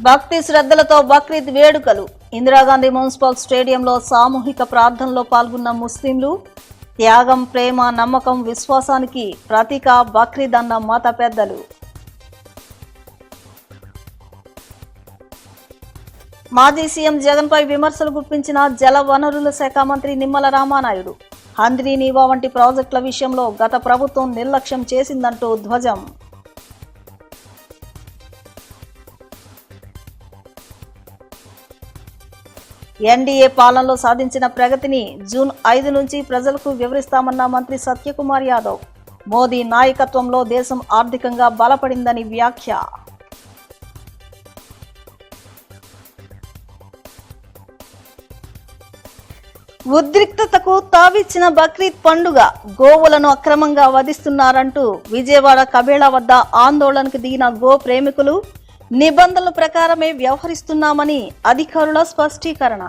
భక్తి శ్రద్ధలతో బక్రీద్ వేడుకలు. ఇందిరాగాంధీ మున్సిపల్ స్టేడియంలో సామూహిక ప్రార్థనలో పాల్గొన్న ముస్లింలు. త్యాగం, ప్రేమ, నమ్మకం, విశ్వాసానికి ప్రతీక బక్రీద్ అన్న మత పెద్దలు. మాజీ సీఎం జగన్ పై విమర్శలు గుప్పించిన జల వనరుల శాఖ మంత్రి నిమ్మల రామానాయుడు. హంద్రీ నీవా వంటి ప్రాజెక్టుల విషయంలో గత ప్రభుత్వం నిర్లక్ష్యం చేసిందంటూ ధ్వజం. ఎన్డీఏ పాలనలో సాధించిన ప్రగతిని జూన్ 5 నుంచి ప్రజలకు వివరిస్తామన్న మంత్రి సత్యకుమార్ యాదవ్. మోదీ నాయకత్వంలో దేశం ఆర్థికంగా బలపడిందని వ్యాఖ్య. ఉద్రిక్తతకు తావిచ్చిన బక్రీద్ పండుగ. గోవులను అక్రమంగా వధిస్తున్నారంటూ విజయవాడ కబేళా వద్ద ఆందోళనకు దిగిన గో ప్రేమికులు నిబంధనల ప్రకారమే వ్యవహరిస్తున్నామని అధికారుల స్పష్టీకరణ.